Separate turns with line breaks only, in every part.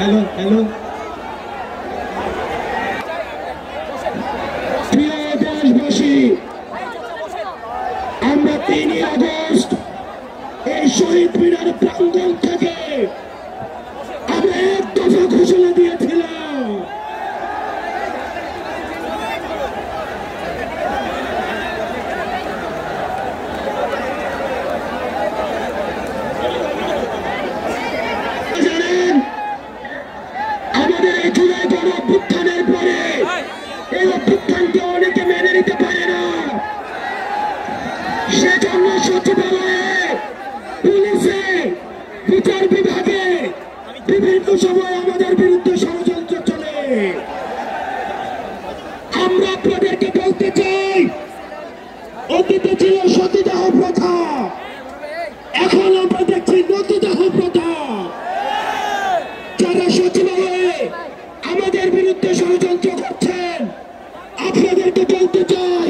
Hello, hello. প্রিয় দেশবাসী, আমরা 3 আগস্ট এই শহীদ মিনার প্রাঙ্গণ থেকে আমরা এক দফা ঘোষণা দিয়েছিলাম। জানেন, আমাদের এই জুলাই গণ অভ্যুত্থানের পরে এই অভ্যুত্থানকে অনেকে মেনে নিতে পারে না। সেজন্য সচিবালয়ে, পুলিশে, বিচার বিভাগে বিভিন্ন সময় আমাদের বিরুদ্ধে ষড়যন্ত্র চলে। আমরা আপনাদেরকে বলতে চাই, অতীতে ছিল সতীদাহ প্রথা, এখন আমরা দেখছি নতুদাহ প্রথা। যারা সচিবালয়ে আমাদের বিরুদ্ধে ষড়যন্ত্র করছেন, আপনাদেরকে বলতে চাই,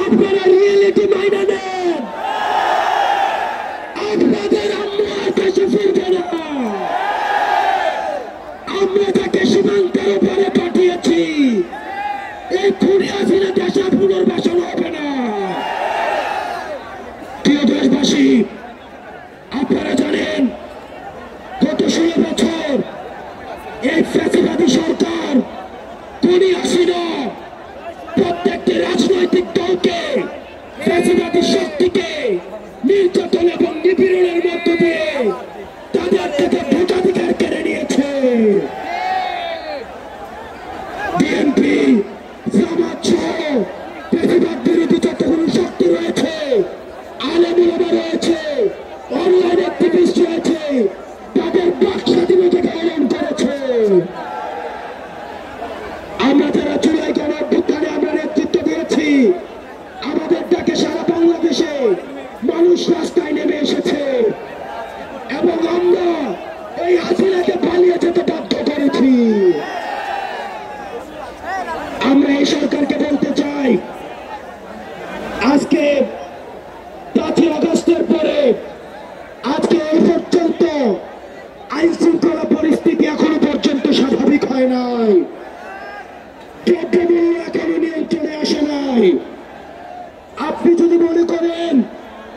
আপনারা রিয়েলিটি মাইনা নেন। আপনাদের আম্মু আর দেশে ফিরবে না। আমরা তাকে সীমান্তের উপরে পাঠিয়েছি, এই খুনি হাসিনা দেশে পুনর্বাসন হবে না। প্রিয় দেশবাসী, আপনারা জানেন গত 16 বছর এই ফ্যাসিবাদী সরকার খুনি হাসিনা প্রত্যেকটি রাজনৈতিক দলকে, ফ্যাসিবাদী শক্তিকে নির্যাতন এবং নিপীড়নের মধ্য দিয়ে তাদের থেকে ভোটাধিকার কেড়ে নিয়েছে। বিএনপি, জামাত সহ ফ্যাসিবাদ বিরোধী যতগুলো শক্তি রয়েছে, আলেম ওলামা রয়েছে, অনলাইন অ্যাক্টিভিস্ট রয়েছে, তাদের বাক স্বাধীনতাকে হরণ করেছে। আমরা যারা জুলাই গণ অভ্যুত্থানে আমরা নেতৃত্ব দিয়েছি, আমাদের ডাকে সারা বাংলাদেশে মানুষ রাস্তায় নেমে এসেছে এবং আমরা এই হাসিনাকে পালিয়ে যেতে বাধ্য করেছি। আমরা এই সরকারকে বলতে চাই, আজকে 5 আগস্টের পরে আজকে এই পর্যন্ত আইন শৃঙ্খলা পরিস্থিতি এখনো পর্যন্ত স্বাভাবিক হয় নাই। দ্রব্যমূল্য এখনো নিয়ন্ত্রণে আসে নাই। আপনি যদি মনে করেন,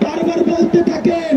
বারবার বলতে থাকেন